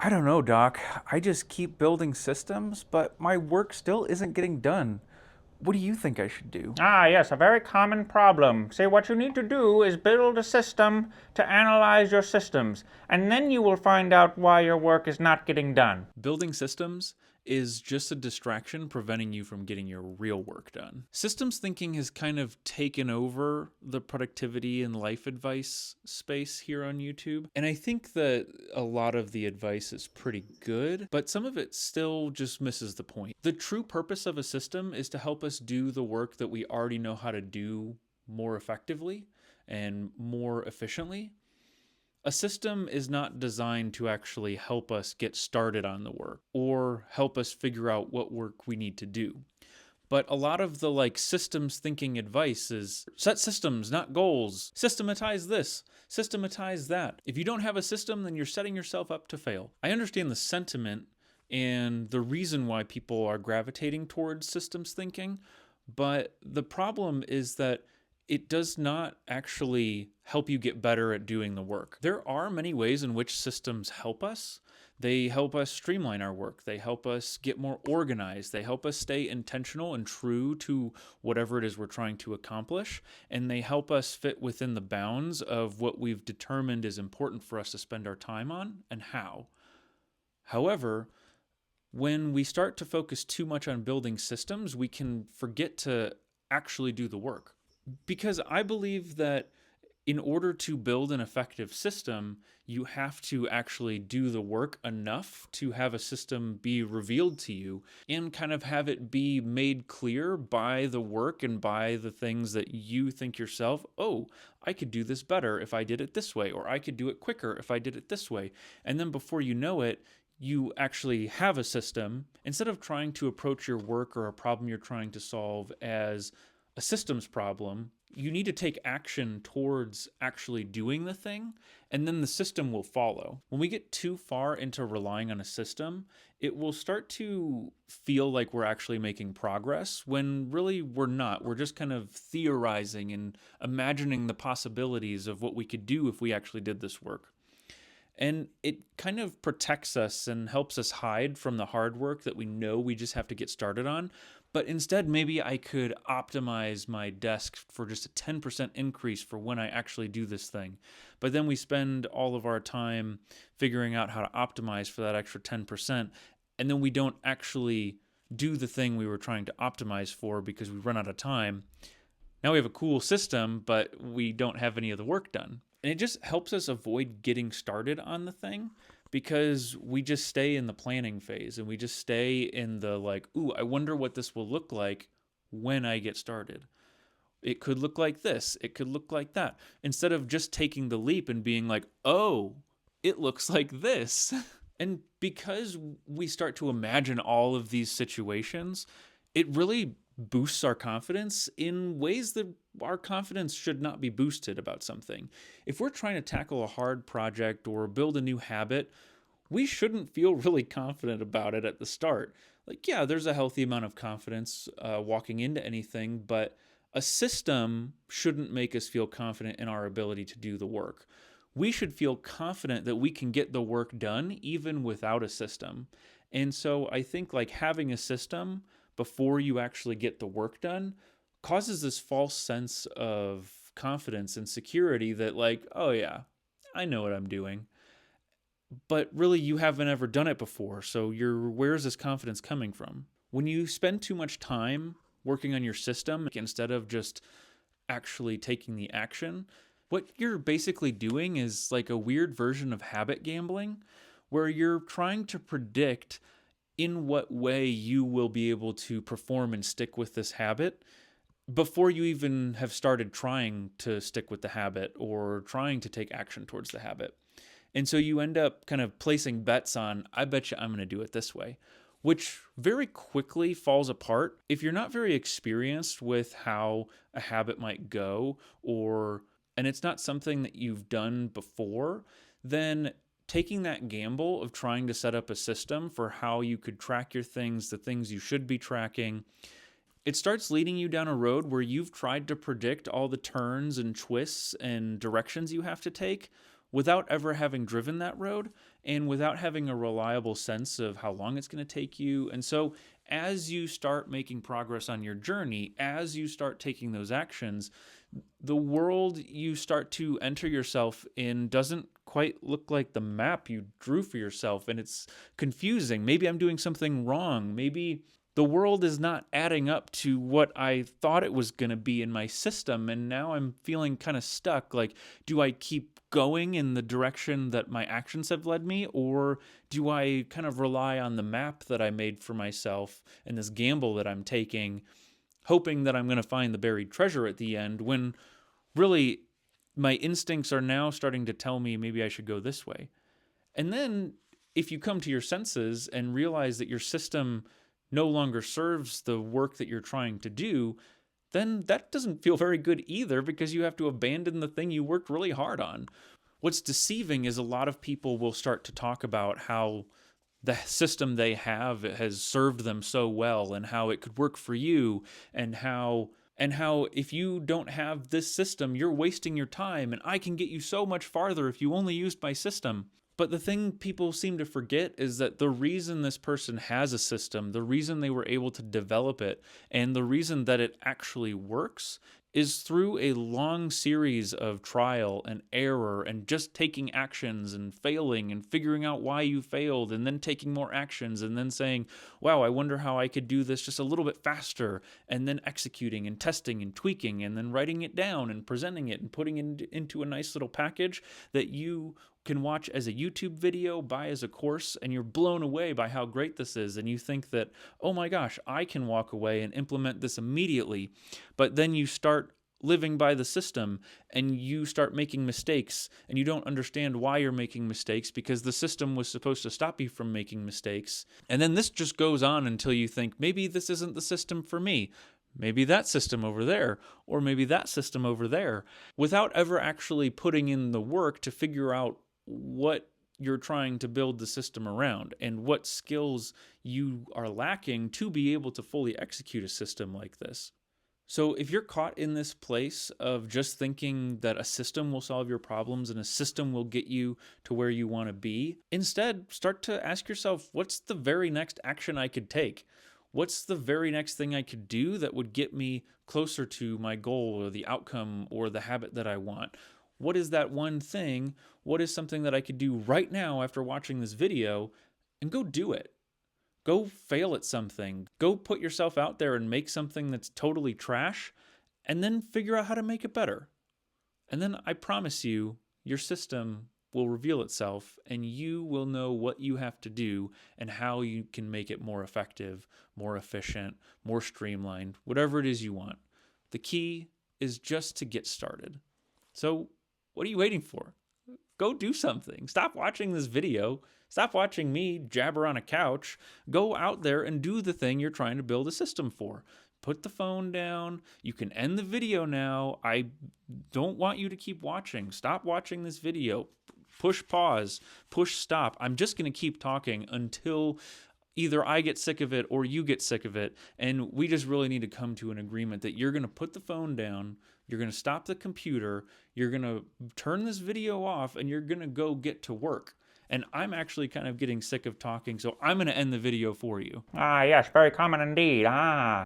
I don't know, Doc. I just keep building systems, but my work still isn't getting done. What do you think I should do? Ah, yes, a very common problem. See, what you need to do is build a system to analyze your systems, and then you will find out why your work is not getting done. Building systems is just a distraction preventing you from getting your real work done. Systems thinking has kind of taken over the productivity and life advice space here on YouTube. And I think that a lot of the advice is pretty good, but some of it still just misses the point. The true purpose of a system is to help us do the work that we already know how to do more effectively and more efficiently. A system is not designed to actually help us get started on the work or help us figure out what work we need to do. But a lot of the systems thinking advice is set systems, not goals. Systematize this, systematize that. If you don't have a system, then you're setting yourself up to fail. I understand the sentiment and the reason why people are gravitating towards systems thinking, but the problem is that it does not actually help you get better at doing the work. There are many ways in which systems help us. They help us streamline our work. They help us get more organized. They help us stay intentional and true to whatever it is we're trying to accomplish. And they help us fit within the bounds of what we've determined is important for us to spend our time on and how. However, when we start to focus too much on building systems, we can forget to actually do the work. Because I believe that in order to build an effective system, you have to actually do the work enough to have a system be revealed to you and kind of have it be made clear by the work and by the things that you think yourself, oh, I could do this better if I did it this way, or I could do it quicker if I did it this way. And then before you know it, you actually have a system. Instead of trying to approach your work or a problem you're trying to solve as a systems problem, you need to take action towards actually doing the thing, and then the system will follow. When we get too far into relying on a system, it will start to feel like we're actually making progress when really we're not. We're just kind of theorizing and imagining the possibilities of what we could do if we actually did this work. And it kind of protects us and helps us hide from the hard work that we know we just have to get started on. But instead, maybe I could optimize my desk for just a 10% increase for when I actually do this thing. But then we spend all of our time figuring out how to optimize for that extra 10%. And then we don't actually do the thing we were trying to optimize for because we run out of time. Now we have a cool system, but we don't have any of the work done. And it just helps us avoid getting started on the thing because we just stay in the planning phase and we just stay in the ooh, I wonder what this will look like when I get started. It could look like this. It could look like that. Instead of just taking the leap and being like, oh, it looks like this. And because we start to imagine all of these situations, it really boosts our confidence in ways that our confidence should not be boosted about something. If we're trying to tackle a hard project or build a new habit, we shouldn't feel really confident about it at the start. Yeah, there's a healthy amount of confidence walking into anything, but a system shouldn't make us feel confident in our ability to do the work. We should feel confident that we can get the work done even without a system. And so I think having a system before you actually get the work done causes this false sense of confidence and security that oh yeah, I know what I'm doing. But really you haven't ever done it before, so where's this confidence coming from? When you spend too much time working on your system instead of just actually taking the action, what you're basically doing is a weird version of habit gambling where you're trying to predict in what way you will be able to perform and stick with this habit before you even have started trying to stick with the habit or trying to take action towards the habit. And so you end up kind of placing bets on, I bet you I'm going to do it this way, which very quickly falls apart if you're not very experienced with how a habit might go, and it's not something that you've done before. Then taking that gamble of trying to set up a system for how you could track your things, the things you should be tracking, it starts leading you down a road where you've tried to predict all the turns and twists and directions you have to take, without ever having driven that road and without having a reliable sense of how long it's going to take you. And so, as you start making progress on your journey, as you start taking those actions, the world you start to enter yourself in doesn't quite look like the map you drew for yourself, and it's confusing. Maybe I'm doing something wrong. Maybe the world is not adding up to what I thought it was going to be in my system, and now I'm feeling kind of stuck. Like, do I keep going in the direction that my actions have led me, or do I kind of rely on the map that I made for myself and this gamble that I'm taking, hoping that I'm going to find the buried treasure at the end, when really my instincts are now starting to tell me maybe I should go this way? And then if you come to your senses and realize that your system no longer serves the work that you're trying to do, then that doesn't feel very good either, because you have to abandon the thing you worked really hard on. What's deceiving is a lot of people will start to talk about how the system they have has served them so well, and how it could work for you, and how if you don't have this system, you're wasting your time, and I can get you so much farther if you only used my system. But the thing people seem to forget is that the reason this person has a system, the reason they were able to develop it, and the reason that it actually works is through a long series of trial and error and just taking actions and failing and figuring out why you failed, and then taking more actions and then saying, wow, I wonder how I could do this just a little bit faster, and then executing and testing and tweaking and then writing it down and presenting it and putting it into a nice little package that you can watch as a YouTube video, buy as a course, and you're blown away by how great this is. And you think that, oh my gosh, I can walk away and implement this immediately. But then you start living by the system and you start making mistakes, and you don't understand why you're making mistakes, because the system was supposed to stop you from making mistakes. And then this just goes on until you think, maybe this isn't the system for me. Maybe that system over there, or maybe that system over there, without ever actually putting in the work to figure out what you're trying to build the system around and what skills you are lacking to be able to fully execute a system like this. So if you're caught in this place of just thinking that a system will solve your problems and a system will get you to where you want to be, instead start to ask yourself, what's the very next action I could take? What's the very next thing I could do that would get me closer to my goal or the outcome or the habit that I want? What is that one thing? What is something that I could do right now after watching this video? And go do it. Go fail at something. Go put yourself out there and make something that's totally trash, and then figure out how to make it better. And then I promise you, your system will reveal itself, and you will know what you have to do and how you can make it more effective, more efficient, more streamlined, whatever it is you want. The key is just to get started. So, what are you waiting for? Go do something. Stop watching this video. Stop watching me jabber on a couch. Go out there and do the thing you're trying to build a system for. Put the phone down. You can end the video now. I don't want you to keep watching. Stop watching this video. Push pause. Push stop. I'm just going to keep talking until either I get sick of it or you get sick of it. And we just really need to come to an agreement that you're going to put the phone down. You're going to stop the computer, you're going to turn this video off, and you're going to go get to work. And I'm actually kind of getting sick of talking, so I'm going to end the video for you. Ah, yes, very common indeed. Ah.